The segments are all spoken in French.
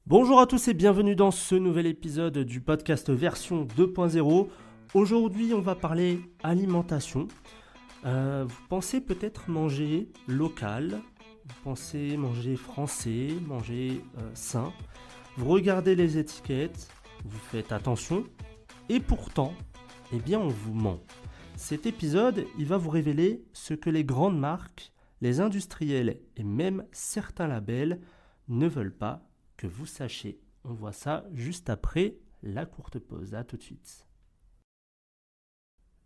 Bonjour à tous et bienvenue dans ce nouvel épisode du podcast version 2.0. Aujourd'hui, on va parler alimentation. Vous pensez peut-être manger local, vous pensez manger français, manger sain. Vous regardez les étiquettes, vous faites attention et pourtant, eh bien on vous ment. Cet épisode, il va vous révéler ce que les grandes marques, les industriels et même certains labels ne veulent pas que vous sachiez. On voit ça juste après la courte pause. À tout de suite.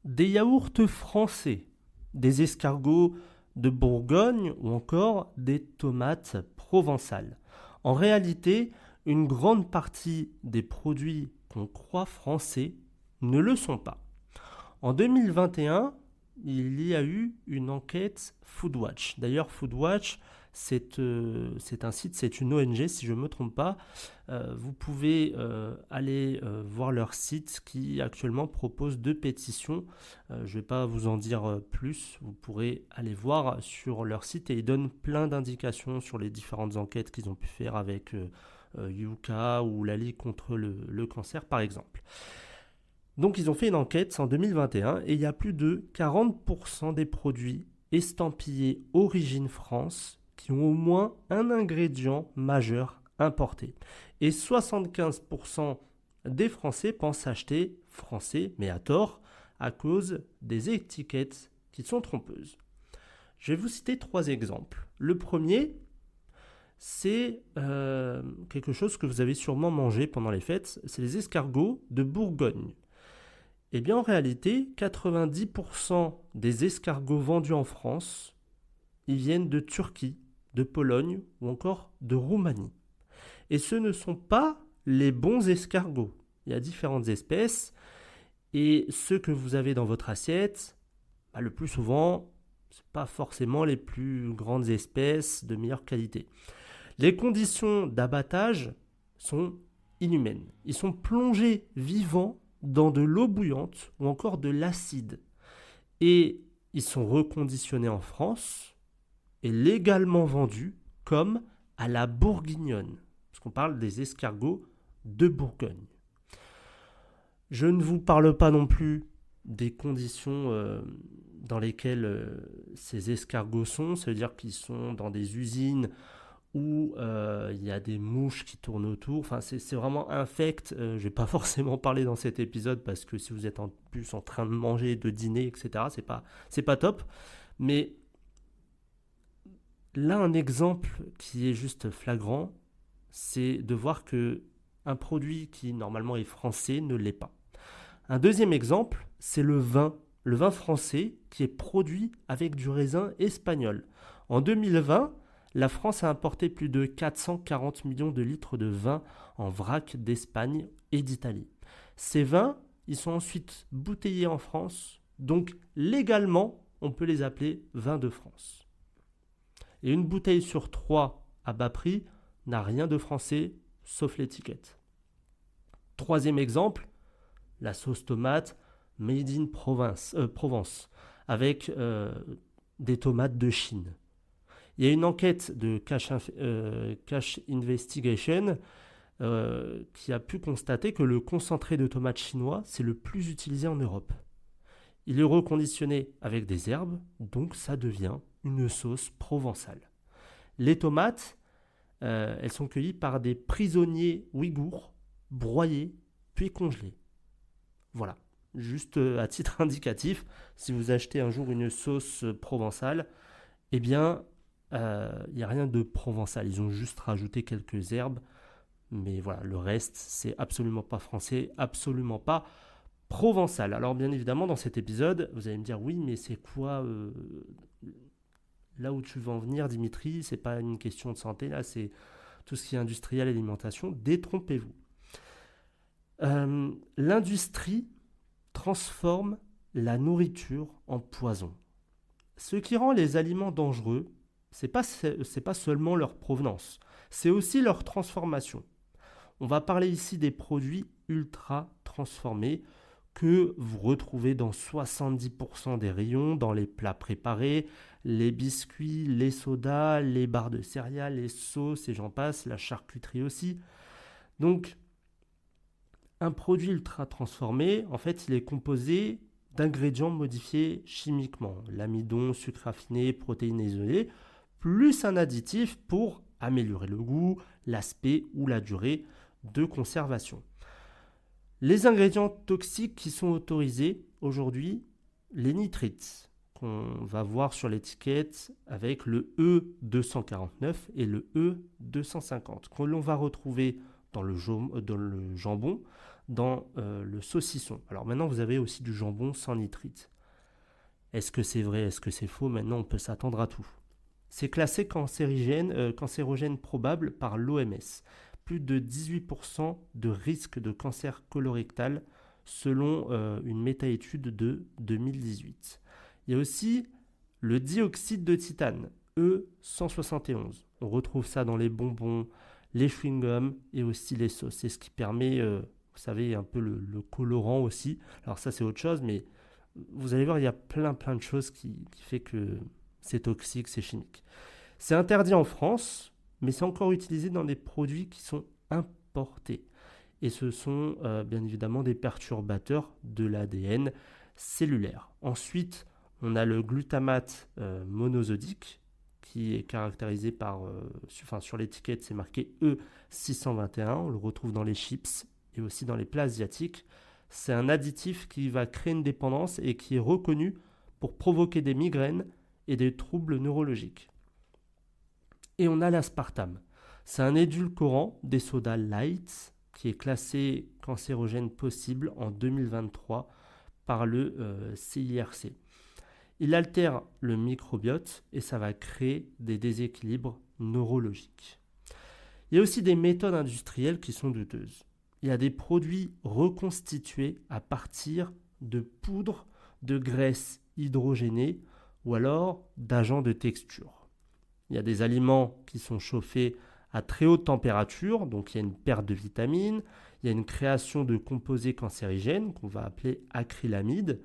Des yaourts français, des escargots de Bourgogne ou encore des tomates provençales. En réalité, une grande partie des produits qu'on croit français ne le sont pas. En 2021, il y a eu une enquête Foodwatch. D'ailleurs, Foodwatch, c'est un site, c'est une ONG, si je ne me trompe pas. Vous pouvez aller voir leur site qui actuellement propose 2 pétitions. Je ne vais pas vous en dire plus. Vous pourrez aller voir sur leur site et ils donnent plein d'indications sur les différentes enquêtes qu'ils ont pu faire avec Yuka ou la Ligue contre le cancer, par exemple. Donc ils ont fait une enquête en 2021 et il y a plus de 40% des produits estampillés Origine France qui ont au moins un ingrédient majeur importé. Et 75% des Français pensent acheter français, mais à tort, à cause des étiquettes qui sont trompeuses. Je vais vous citer 3 exemples. Le premier, c'est quelque chose que vous avez sûrement mangé pendant les fêtes, c'est les escargots de Bourgogne. Eh bien, en réalité, 90% des escargots vendus en France, ils viennent de Turquie, de Pologne ou encore de Roumanie. Et ce ne sont pas les bons escargots. Il y a différentes espèces et ceux que vous avez dans votre assiette, le plus souvent, ce n'est pas forcément les plus grandes espèces de meilleure qualité. Les conditions d'abattage sont inhumaines. Ils sont plongés vivants dans de l'eau bouillante ou encore de l'acide. Et ils sont reconditionnés en France et légalement vendus comme à la bourguignonne. Parce qu'on parle des escargots de Bourgogne. Je ne vous parle pas non plus des conditions dans lesquelles ces escargots sont. Ça veut dire qu'ils sont dans des usines où il y a des mouches qui tournent autour. Enfin, c'est vraiment infect. Je ne vais pas forcément parler dans cet épisode parce que si vous êtes en plus en train de manger, de dîner, etc., c'est pas top. Mais là, un exemple qui est juste flagrant, c'est de voir que un produit qui normalement est français ne l'est pas. Un deuxième exemple, c'est le vin français qui est produit avec du raisin espagnol. En 2020, la France a importé plus de 440 millions de litres de vin en vrac d'Espagne et d'Italie. Ces vins, ils sont ensuite bouteillés en France, donc légalement, on peut les appeler vins de France. Et une bouteille sur 3 à bas prix n'a rien de français, sauf l'étiquette. Troisième exemple, la sauce tomate Made in Provence, avec des tomates de Chine. Il y a une enquête de Cash Investigation qui a pu constater que le concentré de tomates chinois, c'est le plus utilisé en Europe. Il est reconditionné avec des herbes, donc ça devient une sauce provençale. Les tomates, elles sont cueillies par des prisonniers ouïghours, broyées, puis congelées. Voilà, juste à titre indicatif, si vous achetez un jour une sauce provençale, eh bien, il n'y a rien de provençal. Ils ont juste rajouté quelques herbes, mais voilà, le reste, c'est absolument pas français, absolument pas provençal. Alors, bien évidemment, dans cet épisode, vous allez me dire, oui, mais c'est quoi là où tu veux en venir, Dimitri? C'est pas une question de santé, là, c'est tout ce qui est industriel, alimentation. Détrompez-vous. L'industrie transforme la nourriture en poison. Ce qui rend les aliments dangereux, c'est pas seulement leur provenance, c'est aussi leur transformation. On va parler ici des produits ultra transformés que vous retrouvez dans 70% des rayons, dans les plats préparés, les biscuits, les sodas, les barres de céréales, les sauces et j'en passe, la charcuterie aussi. Donc, un produit ultra transformé, en fait, il est composé d'ingrédients modifiés chimiquement, l'amidon, sucre raffiné, protéines isolées, plus un additif pour améliorer le goût, l'aspect ou la durée de conservation. Les ingrédients toxiques qui sont autorisés aujourd'hui, les nitrites, qu'on va voir sur l'étiquette avec le E249 et le E250, que l'on va retrouver dans le jambon, dans le saucisson. Alors maintenant, vous avez aussi du jambon sans nitrite. Est-ce que c'est vrai? Est-ce que c'est faux? Maintenant, on peut s'attendre à tout. C'est classé cancérogène probable par l'OMS. Plus de 18% de risque de cancer colorectal selon une méta-étude de 2018. Il y a aussi le dioxyde de titane, E171. On retrouve ça dans les bonbons, les chewing-gums et aussi les sauces. C'est ce qui permet, vous savez, un peu le colorant aussi. Alors ça, c'est autre chose, mais vous allez voir, il y a plein de choses qui fait que c'est toxique, c'est chimique. C'est interdit en France, mais c'est encore utilisé dans des produits qui sont importés. Et ce sont bien évidemment des perturbateurs de l'ADN cellulaire. Ensuite, on a le glutamate monosodique, qui est caractérisé par, sur l'étiquette, c'est marqué E621, on le retrouve dans les chips et aussi dans les plats asiatiques. C'est un additif qui va créer une dépendance et qui est reconnu pour provoquer des migraines et des troubles neurologiques. Et on a l'aspartame. C'est un édulcorant des sodas light qui est classé cancérogène possible en 2023 par le CIRC. Il altère le microbiote et ça va créer des déséquilibres neurologiques. Il y a aussi des méthodes industrielles qui sont douteuses. Il y a des produits reconstitués à partir de poudre de graisse hydrogénée ou alors d'agents de texture. Il y a des aliments qui sont chauffés à très haute température, donc il y a une perte de vitamines, il y a une création de composés cancérigènes qu'on va appeler acrylamide.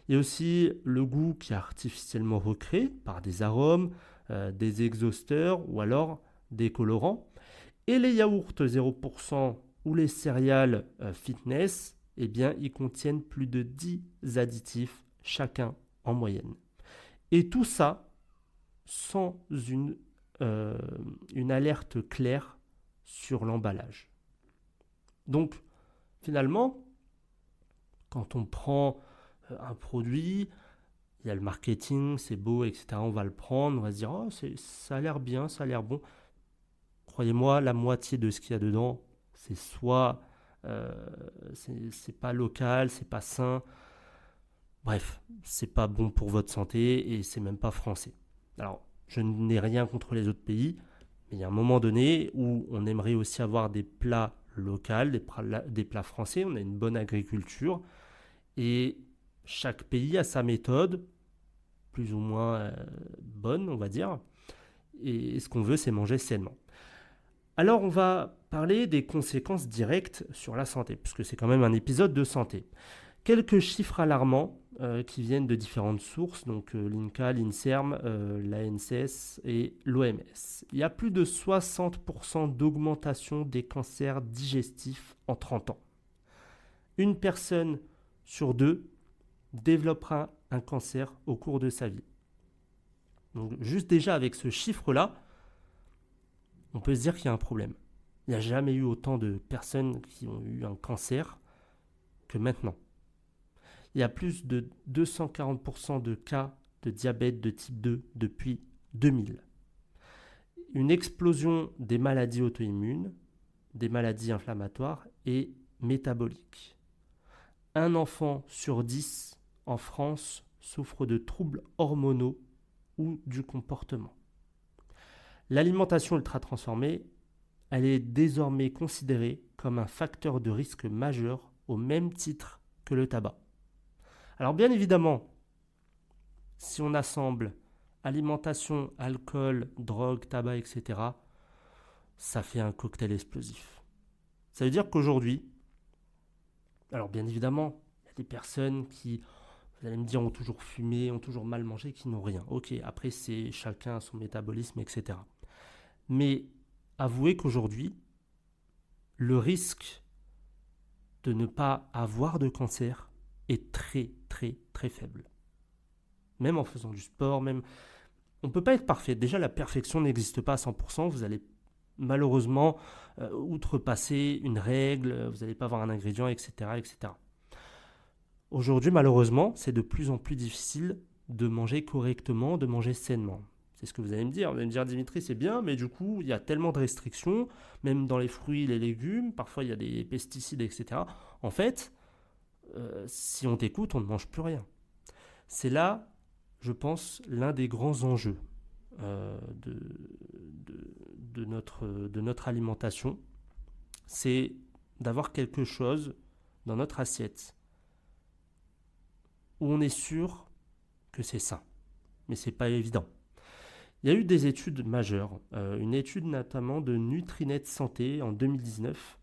Il y a aussi le goût qui est artificiellement recréé par des arômes, des exhausteurs ou alors des colorants. Et les yaourts 0% ou les céréales fitness, eh bien, ils contiennent plus de 10 additifs chacun en moyenne. Et tout ça sans une alerte claire sur l'emballage. Donc, finalement, quand on prend un produit, il y a le marketing, c'est beau, etc. On va le prendre, on va se dire, oh, ça a l'air bien, ça a l'air bon. Croyez-moi, la moitié de ce qu'il y a dedans, c'est soit c'est pas local, c'est pas sain. Bref, c'est pas bon pour votre santé et c'est même pas français. Alors, je n'ai rien contre les autres pays, mais il y a un moment donné où on aimerait aussi avoir des plats locaux, des plats français. On a une bonne agriculture et chaque pays a sa méthode, plus ou moins bonne, on va dire. Et ce qu'on veut, c'est manger sainement. Alors, on va parler des conséquences directes sur la santé, puisque c'est quand même un épisode de santé. Quelques chiffres alarmants qui viennent de différentes sources, donc l'INCA, l'INSERM, l'ANSS et l'OMS. Il y a plus de 60% d'augmentation des cancers digestifs en 30 ans. Une personne sur deux développera un cancer au cours de sa vie. Donc juste déjà avec ce chiffre-là, on peut se dire qu'il y a un problème. Il n'y a jamais eu autant de personnes qui ont eu un cancer que maintenant. Il y a plus de 240% de cas de diabète de type 2 depuis 2000. Une explosion des maladies auto-immunes, des maladies inflammatoires et métaboliques. Un enfant sur 10 en France souffre de troubles hormonaux ou du comportement. L'alimentation ultra transformée, elle est désormais considérée comme un facteur de risque majeur au même titre que le tabac. Alors bien évidemment, si on assemble alimentation, alcool, drogue, tabac, etc., ça fait un cocktail explosif. Ça veut dire qu'aujourd'hui, alors bien évidemment, il y a des personnes qui, vous allez me dire, ont toujours fumé, ont toujours mal mangé, qui n'ont rien. Ok, après c'est chacun son métabolisme, etc. Mais avouez qu'aujourd'hui, le risque de ne pas avoir de cancer est très très très faible. Même en faisant du sport, même... On ne peut pas être parfait. Déjà, la perfection n'existe pas à 100%. Vous allez malheureusement outrepasser une règle, vous n'allez pas avoir un ingrédient, etc., etc. Aujourd'hui, malheureusement, c'est de plus en plus difficile de manger correctement, de manger sainement. C'est ce que vous allez me dire. Vous allez me dire, Dimitri, c'est bien, mais du coup, il y a tellement de restrictions, même dans les fruits et les légumes, parfois il y a des pesticides, etc. En fait, si on t'écoute, on ne mange plus rien. C'est là, je pense, l'un des grands enjeux de notre alimentation. C'est d'avoir quelque chose dans notre assiette où on est sûr que c'est sain. Mais ce n'est pas évident. Il y a eu des études majeures, une étude notamment de Nutrinet Santé en 2019,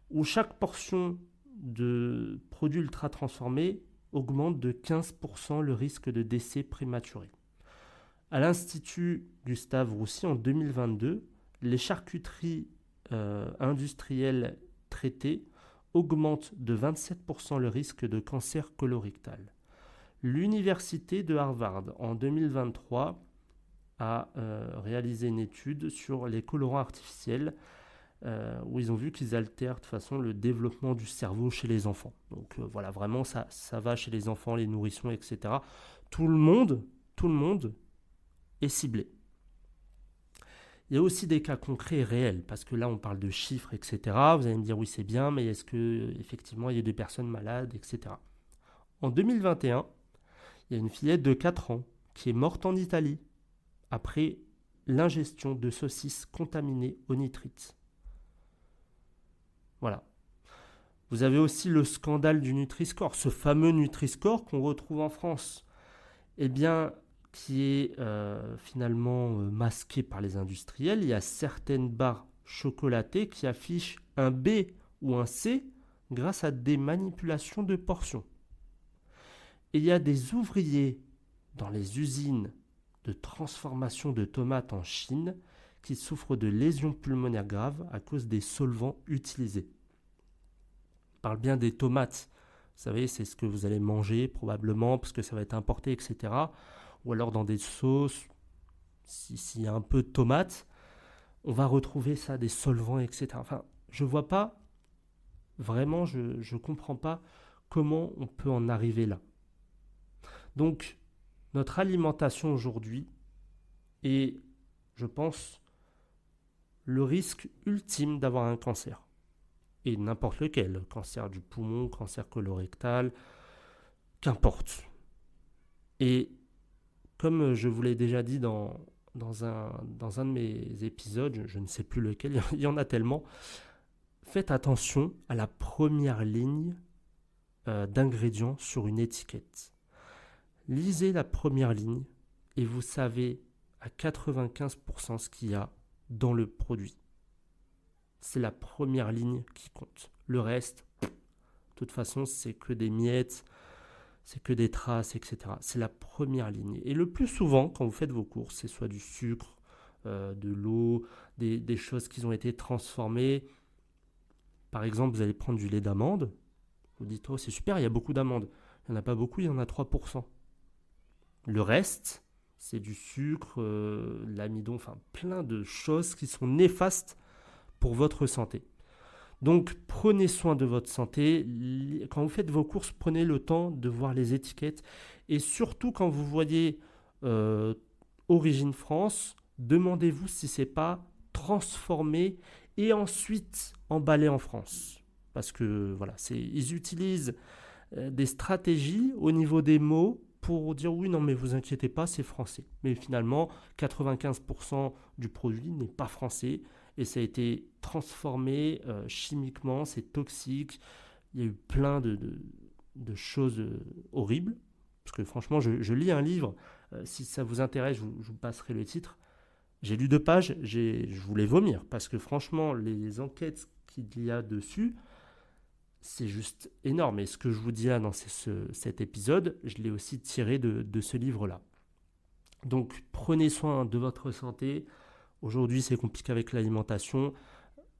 où chaque portion de produits ultra transformés augmente de 15% le risque de décès prématuré. À l'Institut Gustave Roussy, en 2022, les charcuteries industrielles traitées augmentent de 27% le risque de cancer colorectal. L'Université de Harvard, en 2023, a réalisé une étude sur les colorants artificiels où ils ont vu qu'ils altèrent de toute façon le développement du cerveau chez les enfants. Donc voilà, vraiment ça va chez les enfants, les nourrissons, etc. Tout le monde est ciblé. Il y a aussi des cas concrets et réels, parce que là on parle de chiffres, etc. Vous allez me dire oui c'est bien, mais est-ce que effectivement il y a des personnes malades, etc. En 2021, il y a une fillette de 4 ans qui est morte en Italie après l'ingestion de saucisses contaminées au nitrite. Voilà. Vous avez aussi le scandale du Nutri-Score, ce fameux Nutri-Score qu'on retrouve en France, eh bien, qui est finalement masqué par les industriels. Il y a certaines barres chocolatées qui affichent un B ou un C grâce à des manipulations de portions. Et il y a des ouvriers dans les usines de transformation de tomates en Chine qui souffrent de lésions pulmonaires graves à cause des solvants utilisés. On parle bien des tomates. Vous savez, c'est ce que vous allez manger probablement parce que ça va être importé, etc. Ou alors dans des sauces, s'il y a un peu de tomates, on va retrouver ça, des solvants, etc. Enfin, je ne vois pas, vraiment, je ne comprends pas comment on peut en arriver là. Donc, notre alimentation aujourd'hui est, je pense, le risque ultime d'avoir un cancer. Et n'importe lequel, cancer du poumon, cancer colorectal, qu'importe. Et comme je vous l'ai déjà dit dans un de mes épisodes, je ne sais plus lequel, il y en a tellement, faites attention à la première ligne d'ingrédients sur une étiquette. Lisez la première ligne et vous savez à 95% ce qu'il y a dans le produit. C'est la première ligne qui compte. Le reste, de toute façon, c'est que des miettes, c'est que des traces, etc. C'est la première ligne. Et le plus souvent, quand vous faites vos courses, c'est soit du sucre, de l'eau, des choses qui ont été transformées. Par exemple, vous allez prendre du lait d'amande. Vous dites, oh c'est super, il y a beaucoup d'amandes. Il n'y en a pas beaucoup, il y en a 3%. Le reste, c'est du sucre, l'amidon, enfin plein de choses qui sont néfastes pour votre santé. Donc prenez soin de votre santé. Quand vous faites vos courses, prenez le temps de voir les étiquettes. Et surtout quand vous voyez Origine France, demandez-vous si ce n'est pas transformé et ensuite emballé en France. Parce que voilà, ils utilisent des stratégies au niveau des mots pour dire oui, non mais vous inquiétez pas, c'est français. Mais finalement, 95% du produit n'est pas français. Et ça a été transformé chimiquement, c'est toxique. Il y a eu plein de choses horribles. Parce que franchement, je lis un livre. Si ça vous intéresse, je vous passerai le titre. J'ai lu 2 pages, je voulais vomir. Parce que franchement, les enquêtes qu'il y a dessus, c'est juste énorme. Et ce que je vous dis là dans cet épisode, je l'ai aussi tiré de ce livre-là. Donc, prenez soin de votre santé. Aujourd'hui, c'est compliqué avec l'alimentation.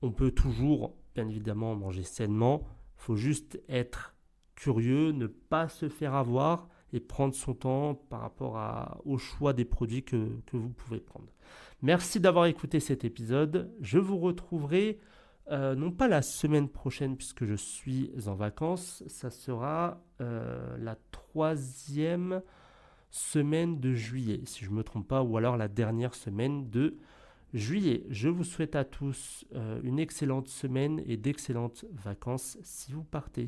On peut toujours bien évidemment manger sainement. Il faut juste être curieux, ne pas se faire avoir et prendre son temps par rapport au choix des produits que vous pouvez prendre. Merci d'avoir écouté cet épisode. Je vous retrouverai non pas la semaine prochaine puisque je suis en vacances, ça sera la 3e semaine de juillet, si je ne me trompe pas, ou alors la dernière semaine de juillet. Je vous souhaite à tous une excellente semaine et d'excellentes vacances si vous partez.